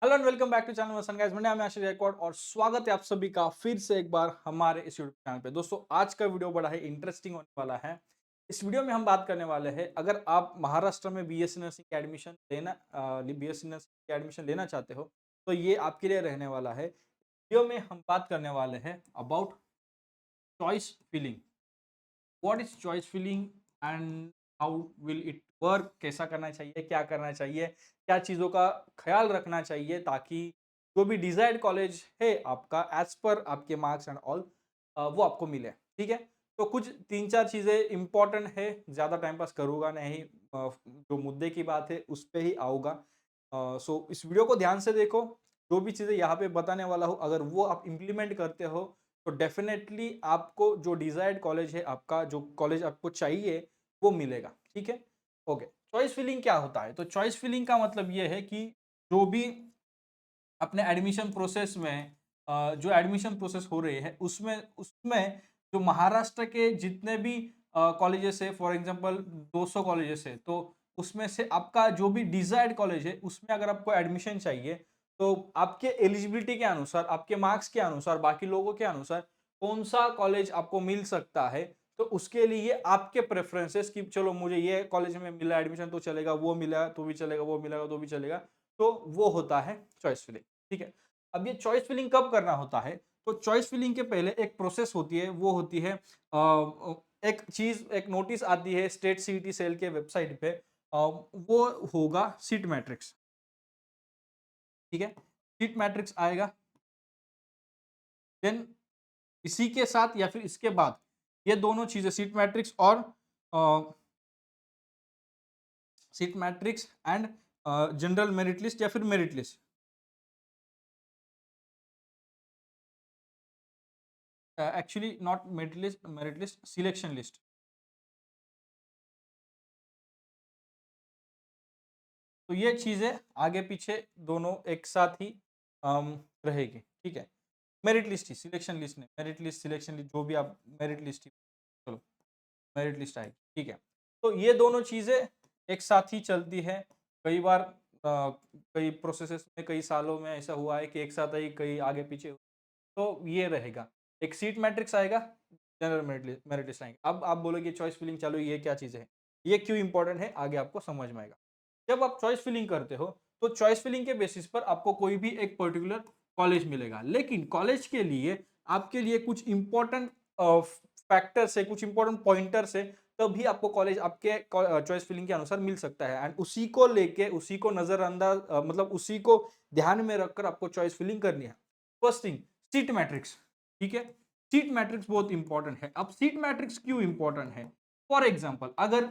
Hello and welcome back to channel मसन guys. मेरा नाम है आशीष गायकवाड़ और स्वागत है आप सभी का फिर से एक बार हमारे इस यूट्यूब चैनल पे। दोस्तों आज का वीडियो बड़ा ही इंटरेस्टिंग होने वाला है। इस वीडियो में हम बात करने वाले हैं, अगर आप महाराष्ट्र में बीएससी नर्सिंग की एडमिशन लेना बीएससी नर्सिंग की एडमिशन लेना चाहते हो तो ये आपके लिए रहने वाला है। वीडियो में हम बात करने वाले हैं about choice filling. What is choice filling and how will it work, कैसा करना चाहिए, क्या करना चाहिए, क्या चीज़ों का ख्याल रखना चाहिए ताकि जो भी डिजायर्ड कॉलेज है आपका एज पर आपके मार्क्स एंड ऑल वो आपको मिले। ठीक है, तो कुछ तीन चार चीज़ें इंपॉर्टेंट है, ज़्यादा टाइम पास करूँगा नहीं, जो मुद्दे की बात है उस पर ही आऊँगा। सो इस वीडियो को ध्यान से देखो। जो भी चीज़ें यहाँ पे बताने वाला हूँ अगर वो आप इम्प्लीमेंट करते हो तो डेफिनेटली आपको जो डिजायर्ड कॉलेज है, आपका जो कॉलेज आपको चाहिए वो मिलेगा। ठीक है, ओके। चॉइस फिलिंग क्या होता है? तो चॉइस फिलिंग का मतलब ये है कि जो भी अपने एडमिशन प्रोसेस में जो एडमिशन प्रोसेस हो रही है उसमें उसमें जो महाराष्ट्र के जितने भी कॉलेजेस है, फॉर एग्जांपल 200 कॉलेजेस है, तो उसमें से आपका जो भी डिजायर्ड कॉलेज है उसमें अगर आपको एडमिशन चाहिए तो आपके एलिजिबिलिटी के अनुसार, आपके मार्क्स के अनुसार, बाकी लोगों के अनुसार कौन सा कॉलेज आपको मिल सकता है, तो उसके लिए आपके प्रेफरेंसेस कि चलो मुझे ये कॉलेज में मिला एडमिशन तो चलेगा, वो मिला तो भी चलेगा, वो मिलेगा तो भी चलेगा, तो वो होता है चॉइस फिलिंग। ठीक है, अब ये चॉइस फिलिंग कब करना होता है? तो चॉइस फिलिंग के पहले एक प्रोसेस होती है, वो होती है एक चीज, एक नोटिस आती है स्टेट सीईटी सेल के वेबसाइट पे, वो होगा सीट मैट्रिक्स। ठीक है, सीट मैट्रिक्स आएगा, देन इसी के साथ या फिर इसके बाद ये दोनों चीजें सीट मैट्रिक्स और seat matrix and general merit list या फिर merit list, actually not merit list, selection list. तो ये चीजें आगे पीछे दोनों एक साथ ही रहेगी। ठीक है, मेरिट लिस्ट ही, सिलेक्शन लिस्ट नहीं, मेरिट लिस्ट सिलेक्शन लिस्ट जो भी आप मेरिट लिस्ट ही, चलो मेरिट लिस्ट आएगी। ठीक है, तो ये दोनों चीजें एक साथ ही चलती है। कई बार कई प्रोसेसेस में, कई सालों में ऐसा हुआ है कि एक साथ आई, कई आगे पीछे, तो ये रहेगा। एक सीट मैट्रिक्स आएगा, जनरल मेरिट लिस्ट आएंगे। अब आप बोलोगे चॉइस फिलिंग चालू, ये क्या चीजें है, ये क्यों इंपॉर्टेंट है, आगे आपको समझ में आएगा। जब आप चॉइस फिलिंग करते हो तो चॉइस फिलिंग के बेसिस पर आपको कोई भी एक पर्टिकुलर कॉलेज मिलेगा, लेकिन कॉलेज के लिए आपके लिए कुछ इंपॉर्टेंट फैक्टर्स है, कुछ इंपॉर्टेंट पॉइंटर्स है, तभी आपको कॉलेज आपके चॉइस फिलिंग के अनुसार मिल सकता है। एंड उसी को लेके, उसी को नजरअंदाज मतलब उसी को ध्यान में रखकर आपको चॉइस फिलिंग करनी है। First thing, seat matrix. ठीक है, सीट मैट्रिक्स बहुत इंपॉर्टेंट है। अब सीट मैट्रिक्स क्यों इंपॉर्टेंट है? फॉर एग्जांपल अगर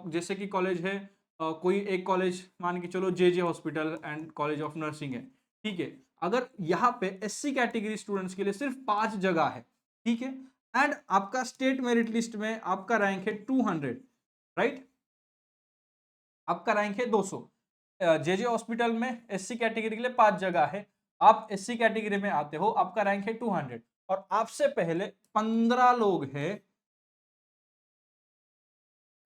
जैसे कि कॉलेज है, कोई एक कॉलेज मान के चलो J J hospital and college of nursing है। ठीक है, अगर यहाँ पे एससी कैटेगरी स्टूडेंट्स के लिए सिर्फ 5 जगह है, ठीक है, एंड आपका स्टेट मेरिट लिस्ट में आपका रैंक है 200, राइट, आपका रैंक है 200, जे जे हॉस्पिटल में एससी कैटेगरी के लिए 5 जगह है, आप एससी कैटेगरी में आते हो, आपका रैंक है 200 और आपसे पहले 15 लोग हैं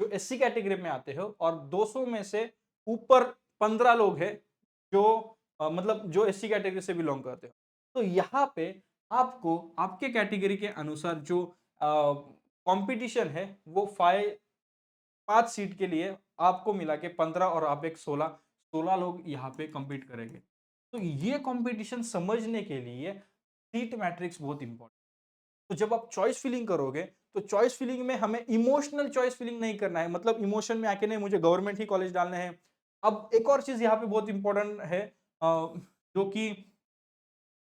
जो एससी कैटेगरी में आते हो और 200 में से ऊपर 15 लोग हैं जो मतलब जो एससी कैटेगरी से बिलोंग करते हो। तो यहाँ पे आपको आपके कैटेगरी के अनुसार जो कंपटीशन है वो 5 सीट के लिए आपको मिला के 15 और आप एक 16 लोग यहाँ पे compete करेंगे। तो ये कंपटीशन समझने के लिए सीट मैट्रिक्स बहुत इंपॉर्टेंट। तो जब आप चॉइस फिलिंग करोगे तो चॉइस फिलिंग में हमें इमोशनल चॉइस फिलिंग नहीं करना है, मतलब इमोशन में आके नहीं मुझे गवर्नमेंट ही कॉलेज डालने हैं। अब एक और चीज यहाँ पे बहुत इंपॉर्टेंट है, जो कि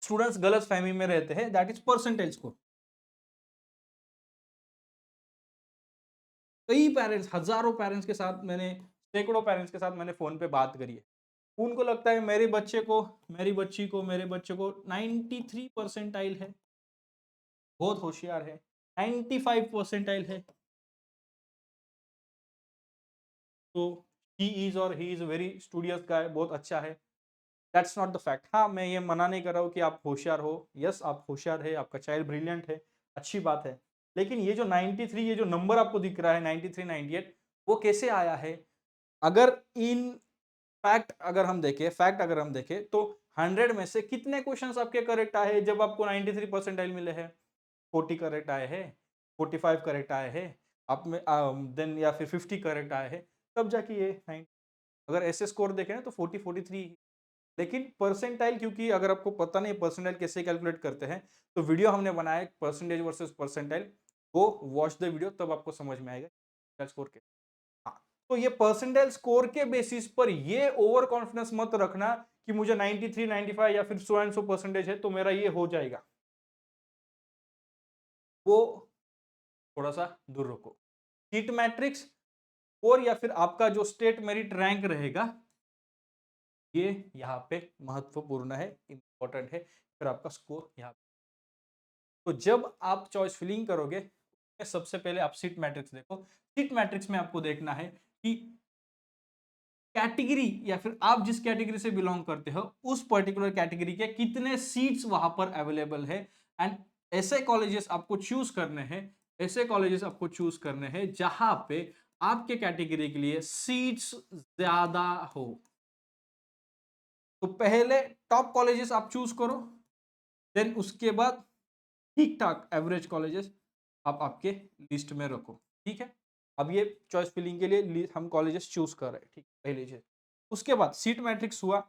स्टूडेंट्स गलत फहमी में रहते हैं, दैट इज परसेंटेज को। कई पेरेंट्स, हजारों पेरेंट्स के साथ मैंने, सैकड़ों पेरेंट्स के साथ मैंने फोन पे बात करी है। उनको लगता है मेरे बच्चे को, मेरी बच्ची को, मेरे बच्चे को 93 परसेंटाइल है, बहुत होशियार है, 95 परसेंटाइल है, तो ही इज और ही इज वेरी स्टूडियस गाय, बहुत अच्छा है। That's not the fact. हाँ, मैं ये मना नहीं कर रहा हूँ कि आप होशियार हो, यस आप होशियार है, आपका चाइल्ड ब्रिलियंट है, अच्छी बात है। लेकिन ये जो 93, ये जो नंबर आपको दिख रहा है 93 98, वो कैसे आया है? अगर इन फैक्ट अगर हम देखें, फैक्ट अगर हम देखें तो 100 में से कितने क्वेश्चंस आपके करेक्ट आए हैं जब आपको 93 परसेंटाइल मिले हैं? 40 करेक्ट आए हैं, 45 करेक्ट आए हैं, आप में देन या फिर 50 करेक्ट आए हैं, तब जाके ये 9। अगर ऐसे स्कोर देखें ना तो 40 43। लेकिन परसेंटाइल, क्योंकि अगर आपको पता नहीं परसेंटाइल कैसे कैलकुलेट करते हैं, तो वीडियो हमने बनाया है परसेंटेज वर्सेस परसेंटाइल, वो वॉच द वीडियो, तब आपको समझ में आएगा स्कोर के। हाँ, तो ये परसेंटाइल स्कोर के बेसिस पर ये ओवर कॉन्फिडेंस मत रखना कि मुझे 93 95 या फिर सो एंड सो परसेंटेज है तो मेरा ये हो जाएगा, वो थोड़ा सा दूर रखो। सीट मैट्रिक्स और या फिर आपका जो स्टेट मेरिट रैंक रहेगा, ये यहाँ पे महत्वपूर्ण है, इंपॉर्टेंट है, फिर आपका स्कोर यहाँ पे। तो जब आप चॉइस फिलिंग करोगे, सबसे पहले आप सीट मैट्रिक्स देखो। सीट मैट्रिक्स में आपको देखना है कि कैटेगरी या फिर आप जिस कैटेगरी से बिलोंग करते हो उस पर्टिकुलर कैटेगरी के कितने सीट्स वहां पर अवेलेबल है। एंड ऐसे कॉलेजेस आपको चूज करने हैं, ऐसे कॉलेजेस आपको चूज करने हैं जहां पे आपके कैटेगरी के लिए सीट्स ज्यादा हो। तो पहले टॉप कॉलेजेस आप चूज करो, देन उसके बाद ठीक ठाक एवरेज कॉलेजेस आप आपके लिस्ट में रखो। ठीक है, अब ये चॉइस फिलिंग के लिए हम कॉलेजेस चूज कर रहे हैं, ठीक पहली चीज। उसके बाद सीट मैट्रिक्स हुआ,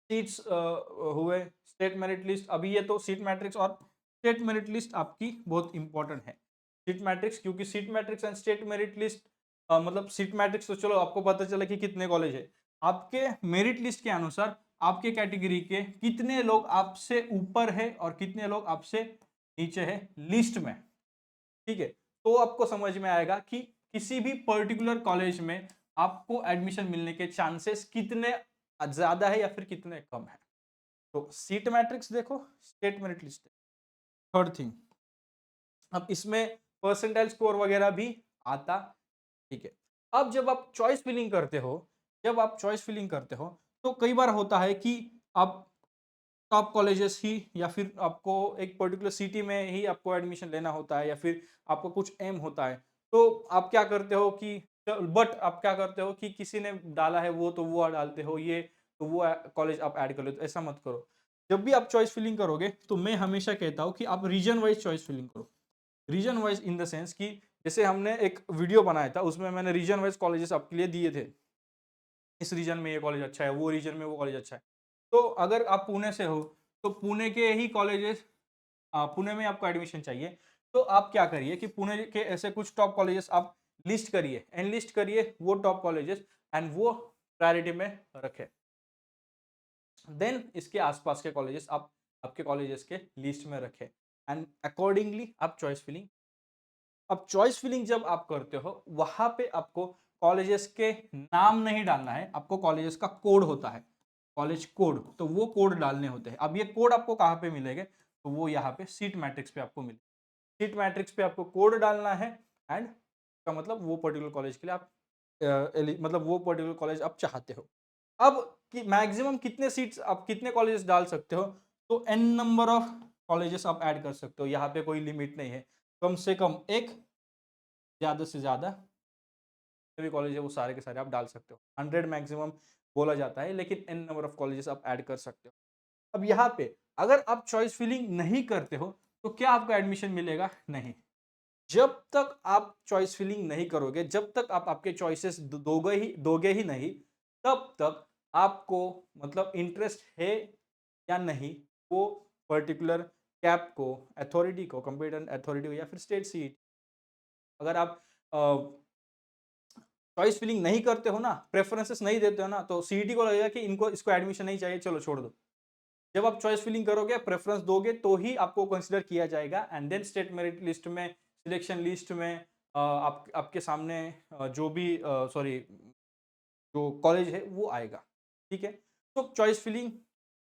सीट्स हुए, स्टेट मेरिट लिस्ट। अभी ये तो सीट मैट्रिक्स और स्टेट मेरिट लिस्ट आपकी बहुत इंपॉर्टेंट है। सीट मैट्रिक्स, क्योंकि seat matrix and state merit list, मतलब सीट मैट्रिक्स तो चलो आपको पता चला कि कितने कॉलेज है, आपके मेरिट लिस्ट के अनुसार आपके कैटेगरी के कितने लोग आपसे ऊपर है और कितने लोग आपसे नीचे है लिस्ट में। ठीक है, तो आपको समझ में आएगा कि किसी भी पर्टिकुलर कॉलेज में आपको एडमिशन मिलने के चांसेस कितने ज्यादा है या फिर कितने कम है। तो सीट मैट्रिक्स देखो, state merit list. Third thing, अब इसमें परसेंटाइल स्कोर वगैरह भी आता। ठीक है, अब जब आप चॉइस फिलिंग करते हो, जब आप चॉइस फिलिंग करते हो तो कई बार होता है कि आप टॉप कॉलेजेस ही या फिर आपको एक पर्टिकुलर सिटी में ही आपको एडमिशन लेना होता है या फिर आपको कुछ एम होता है, तो आप क्या करते हो कि बट आप क्या करते हो कि किसी ने डाला है वो तो वो डालते हो, ये तो वो कॉलेज आप ऐड कर लो। तो ऐसा मत करो। जब भी आप चॉइस फिलिंग करोगे तो मैं हमेशा कहता हूँ कि आप रीजन वाइज चॉइस फिलिंग करो। Region wise in the sense कि जैसे हमने एक वीडियो बनाया था उसमें मैंने रीजन वाइज कॉलेजेस आपके लिए दिए थे, इस रीजन में ये कॉलेज अच्छा है, वो रीजन में वो कॉलेज अच्छा है। तो अगर आप पुणे से हो तो पुणे के ही कॉलेजेस, पुणे में आपको एडमिशन चाहिए, तो आप क्या करिए कि पुणे के ऐसे कुछ टॉप कॉलेजेस आप लिस्ट करिए, एनलिस्ट करिए वो टॉप कॉलेजेस, एंड वो प्रायोरिटी में रखें। देन इसके आसपास के कॉलेजेस आप आपके कॉलेजेस के लिस्ट में रखें, एंड अकॉर्डिंगली आप चॉइस फिलिंग। अब चॉइस फिलिंग जब आप करते हो वहां पे आपको कॉलेजेस के नाम नहीं डालना है, आपको कॉलेजेस का कोड होता है, कॉलेज कोड, तो वो कोड डालने होते हैं। अब ये कोड आपको कहाँ पे मिलेंगे, तो वो यहाँ पे सीट मैट्रिक्स पे आपको मिले। सीट मैट्रिक्स पे आपको कोड डालना है, एंड का मतलब वो पर्टिकुलर कॉलेज के लिए आप मतलब वो पर्टिकुलर कॉलेज आप चाहते हो। अब कि मैक्सिमम कितने सीट्स आप कितने कॉलेजेस डाल सकते हो, तो एन नंबर ऑफ कॉलेजेस आप ऐड कर सकते हो, यहाँ पे कोई लिमिट नहीं है। कम से कम एक, ज्यादा से ज्यादा सभी कॉलेज है वो सारे के सारे आप डाल सकते हो। 100 मैक्सिमम बोला जाता है, लेकिन एन नंबर ऑफ कॉलेजेस आप ऐड कर सकते हो। अब यहाँ पे अगर आप चॉइस फिलिंग नहीं करते हो तो क्या आपको एडमिशन मिलेगा? नहीं। जब तक आप चॉइस फिलिंग नहीं करोगे, जब तक आप आपके चॉइसेस दोगे ही नहीं, तब तक आपको मतलब इंटरेस्ट है या नहीं वो पर्टिकुलर कैप को, अथॉरिटी को, कंप्यूटर अथॉरिटी को या फिर स्टेट सीट। अगर आप चॉइस फिलिंग नहीं करते हो ना, प्रेफरेंसेस नहीं देते हो ना, तो सीईटी को लगेगा कि इनको इसको एडमिशन नहीं चाहिए, चलो छोड़ दो। जब आप चॉइस फिलिंग करोगे, प्रेफरेंस दोगे, तो ही आपको कंसीडर किया जाएगा, and then state merit list में, सिलेक्शन लिस्ट में आपके सामने जो भी सॉरी जो कॉलेज है वो आएगा। ठीक है, तो चॉइस फिलिंग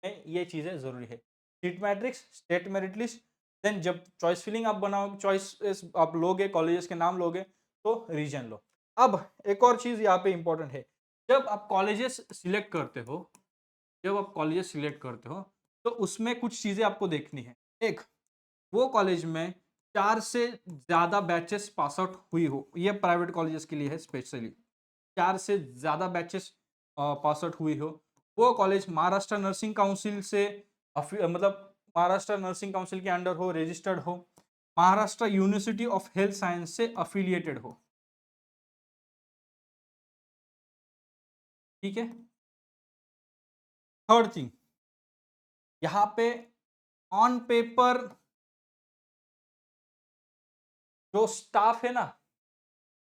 में ये चीजें जरूरी है। Seat matrix, state merit list, then जब चॉइस फिलिंग आप बनाओ, चॉइस आप लोगे, कॉलेजेस के नाम लोगे, तो रीजन लो। अब एक और चीज यहाँ पे इंपॉर्टेंट है, जब आप कॉलेजेस सिलेक्ट करते हो, जब आप कॉलेजेस सिलेक्ट करते हो तो उसमें कुछ चीजें आपको देखनी है। एक, वो कॉलेज में 4 से ज्यादा बैचेस पास आउट हुई हो, ये प्राइवेट कॉलेजेस के लिए है स्पेशली। 4 से ज्यादा बैचेस पास आउट हुई हो, वो कॉलेज महाराष्ट्र नर्सिंग काउंसिल से मतलब महाराष्ट्र नर्सिंग काउंसिल के अंडर हो, रजिस्टर्ड हो, Maharashtra university of health science से अफिलिएटेड हो। ठीक है। थर्ड थिंग, यहाँ पे ऑन पेपर जो स्टाफ है ना,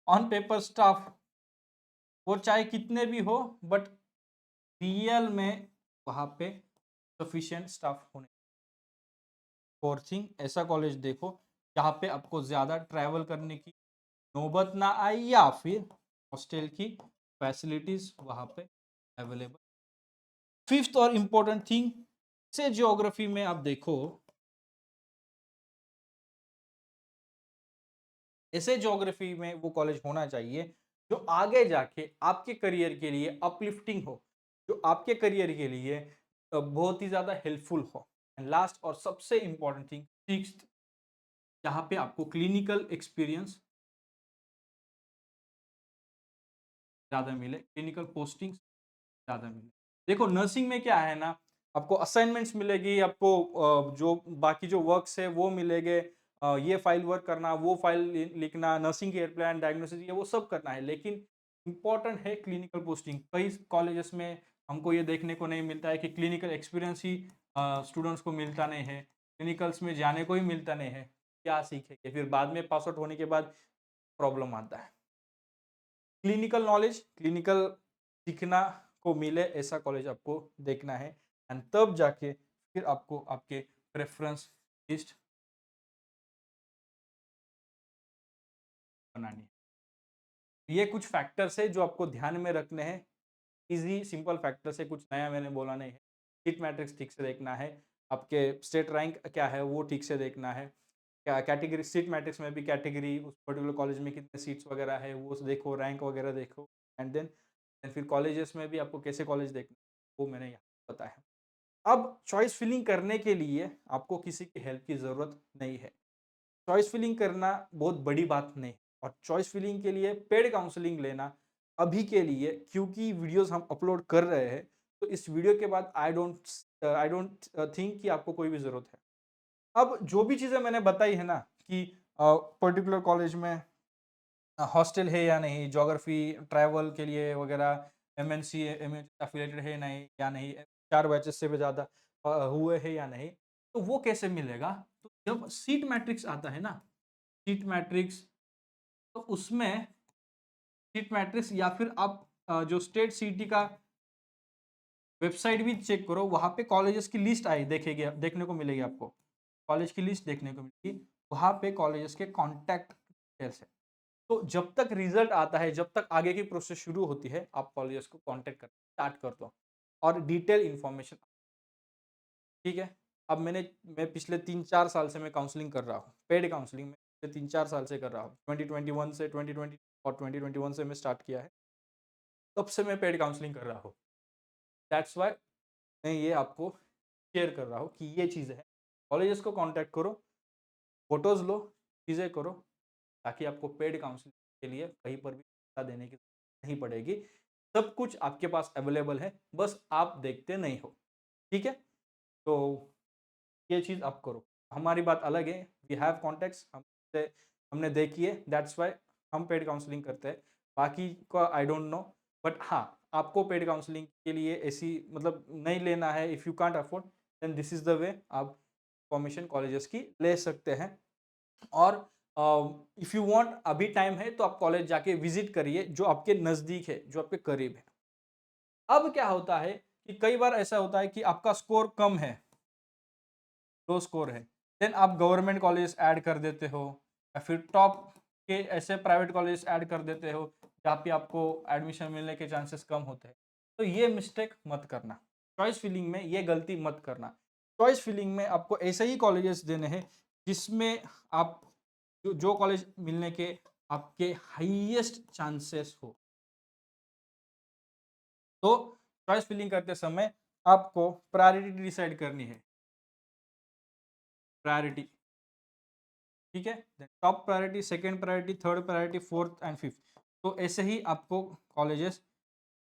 ऑन पेपर स्टाफ वो चाहे कितने भी हो, बट रियल में वहां पे सफिशिएंट स्टाफ होने। फोर्थ थिंग, ऐसा कॉलेज देखो जहाँ पे आपको ज्यादा ट्रैवल करने की नौबत ना आए या फिर हॉस्टल की फैसिलिटीज वहां पे अवेलेबल। फिफ्थ और इंपॉर्टेंट थिंग, से ज्योग्राफी में आप देखो, ऐसे ज्योग्राफी में वो कॉलेज होना चाहिए जो आगे जाके आपके करियर के लिए अपलिफ्टिंग हो, जो आपके करियर के लिए बहुत ही ज्यादा हेल्पफुल हो। एंड लास्ट और सबसे इंपॉर्टेंट थिंग, सिक्स्थ, जहाँ पे आपको क्लिनिकल एक्सपीरियंस ज्यादा मिले, क्लिनिकल पोस्टिंग ज्यादा मिले। देखो नर्सिंग में क्या है ना, आपको असाइनमेंट्स मिलेगी, आपको जो बाकी जो वर्क्स है वो मिलेंगे, ये फाइल वर्क करना, वो फाइल लिखना, नर्सिंग केयर प्लान, डायग्नोसिस, ये वो सब करना है। लेकिन इंपॉर्टेंट है क्लिनिकल पोस्टिंग। कई कॉलेजेस में हमको ये देखने को नहीं मिलता है कि क्लिनिकल एक्सपीरियंस ही स्टूडेंट्स को मिलता नहीं है, क्लिनिकल्स में जाने को ही मिलता नहीं है। क्या सीखेंगे फिर बाद में, पास आउट होने के बाद प्रॉब्लम आता है। क्लिनिकल नॉलेज, क्लिनिकल सीखना को मिले ऐसा कॉलेज आपको देखना है, एंड तब जाके फिर आपको आपके प्रेफरेंस लिस्ट बनानी है। ये कुछ फैक्टर्स है जो आपको ध्यान में रखने हैं। इजी सिंपल फैक्टर्स है, कुछ नया मैंने बोला नहीं है। सीट मैट्रिक्स ठीक से देखना है, आपके स्टेट रैंक क्या है वो ठीक से देखना है, क्या कैटेगरी, सीट मैट्रिक्स में भी कैटेगरी, उस पर्टिकुलर कॉलेज में कितने सीट्स वगैरह है वो देखो, रैंक वगैरह देखो। एंड देन फिर कॉलेजेस में भी आपको कैसे कॉलेज देखना वो मैंने यहाँ बताया। अब चॉइस फिलिंग करने के लिए आपको किसी की हेल्प की ज़रूरत नहीं है। चॉइस फिलिंग करना बहुत बड़ी बात नहीं है, और चॉइस फिलिंग के लिए पेड काउंसलिंग लेना अभी के लिए, क्योंकि वीडियोस हम अपलोड कर रहे हैं, तो इस वीडियो के बाद आई डोंट थिंक कि आपको कोई भी ज़रूरत है। अब जो भी चीज़ें मैंने बताई है ना, कि पर्टिकुलर कॉलेज में हॉस्टल है या नहीं, ज्योग्राफी ट्रैवल के लिए वगैरह, एमएनसी एफिलेटेड है नहीं या नहीं, 4 बैचेस से भी ज़्यादा हुए हैं या नहीं, तो वो कैसे मिलेगा। तो जब सीट मैट्रिक्स आता है ना, सीट मैट्रिक्स, तो उसमें सीट मैट्रिक्स या फिर आप जो स्टेट सीटी का वेबसाइट भी चेक करो, वहाँ पे कॉलेजेस की लिस्ट आई देखेगी, देखने को मिलेगी आपको, कॉलेज की लिस्ट देखने को मिलेगी, वहाँ पे कॉलेजेस के कॉन्टैक्ट डिटेल्स है। तो जब तक रिजल्ट आता है, जब तक आगे की प्रोसेस शुरू होती है, आप कॉलेजेस को कांटेक्ट कर स्टार्ट कर दो और डिटेल इन्फॉर्मेशन। ठीक है। अब मैं पिछले 3-4 साल से मैं काउंसलिंग कर रहा हूँ, पेड काउंसलिंग में पिछले 3-4 साल से कर रहा हूँ। 2021 से 2020 और 2021 से मैं स्टार्ट किया है, तब से मैं पेड काउंसलिंग कर रहा हूँ। दैट्स वाई मैं ये आपको शेयर कर रहा हूँ कि ये चीज़ है। कॉलेजेस को कांटेक्ट करो, फोटोज लो, चीज़ें करो, ताकि आपको पेड काउंसलिंग के लिए कहीं पर भी पैसा देने की जरूरत नहीं पड़ेगी। सब कुछ आपके पास अवेलेबल है, बस आप देखते नहीं हो। ठीक है। तो ये चीज़ आप करो। हमारी बात अलग है, वी हैव कॉन्टेक्ट्स, हमने देखी है, दैट्स वाई हम पेड काउंसलिंग करते हैं। बाकी का आई डोंट नो, बट हाँ, आपको पेड काउंसलिंग के लिए ऐसी मतलब नहीं लेना है, if you can't afford, then this is the way आप फॉर्मेशन कॉलेजेस की ले सकते हैं। और इफ़ यू वांट, अभी टाइम है तो आप कॉलेज जाके विजिट करिए जो आपके नज़दीक है, जो आपके करीब है। अब क्या होता है कि कई बार ऐसा होता है कि आपका स्कोर कम है, लो स्कोर है, देन आप गवर्नमेंट कॉलेज ऐड कर देते हो, या फिर टॉप के ऐसे प्राइवेट कॉलेज ऐड कर देते हो जहाँ पे आपको एडमिशन मिलने के चांसेस कम होते हैं। तो ये मिस्टेक मत करना, चॉइस फिलिंग में ये गलती मत करना। चॉइस फिलिंग में आपको ऐसे ही कॉलेजेस देने हैं जिसमें आप जो कॉलेज मिलने के आपके हाईएस्ट चांसेस हो। तो चॉइस फिलिंग करते समय आपको प्रायोरिटी डिसाइड करनी है, प्रायोरिटी। ठीक है। Top priority, second priority, third priority, fourth and fifth. तो ऐसे ही आपको कॉलेजेस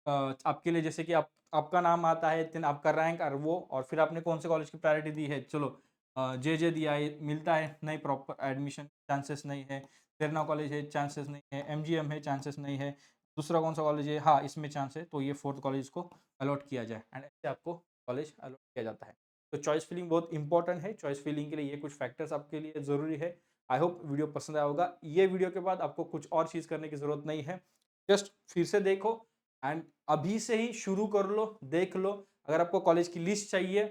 आपके लिए जैसे कि आप आपका नाम आता है, देन आपका रैंक और वो, और फिर आपने कौन से कॉलेज की प्रायोरिटी दी है, चलो जे दिया है, मिलता है नहीं, प्रॉपर एडमिशन चांसेस नहीं है, प्रेरणा कॉलेज है चांसेस नहीं है, एमजीएम है चांसेस नहीं है, दूसरा कौन सा कॉलेज है, हाँ इसमें चांस है, तो ये फोर्थ कॉलेज को अलॉट किया जाए एंड ऐसे आपको कॉलेज अलॉट किया जाता है। तो चॉइस फिलिंग बहुत इंपॉर्टेंट है, चॉइस फिलिंग के लिए ये कुछ फैक्टर्स आपके लिए ज़रूरी है। आई होप वीडियो पसंद आया होगा। ये वीडियो के बाद आपको कुछ और चीज़ करने की ज़रूरत नहीं है, जस्ट फिर से देखो एंड अभी से ही शुरू कर लो, देख लो। अगर आपको कॉलेज की लिस्ट चाहिए,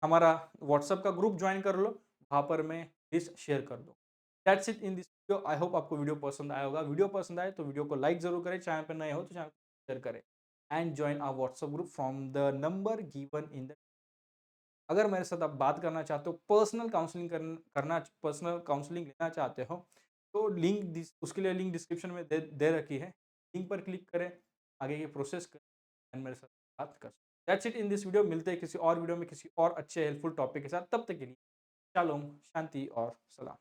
हमारा व्हाट्सएप का ग्रुप ज्वाइन कर लो, वहाँ पर मैं लिस्ट शेयर कर दूँ। That's it in this video. I hope आपको वीडियो पसंद आया होगा। वीडियो पसंद आए तो वीडियो को लाइक ज़रूर करें, चैनल पर नए हो तो चैनल को शेयर करें and join our WhatsApp group from the number given in the. अगर मेरे साथ आप बात करना चाहते हो, पर्सनल काउंसलिंग करना, पर्सनल काउंसलिंग लेना चाहते हो, तो उसके लिए लिंक डिस्क्रिप्शन में दे रखी है। लिंक पर क्लिक करें, आगे की प्रोसेस करें एंड मेरे साथ बात कर। That's it in this video. मिलते हैं किसी और वीडियो में किसी और अच्छे हेल्पफुल टॉपिक के साथ। तब तक के लिए शालोम, शांति और सलाम।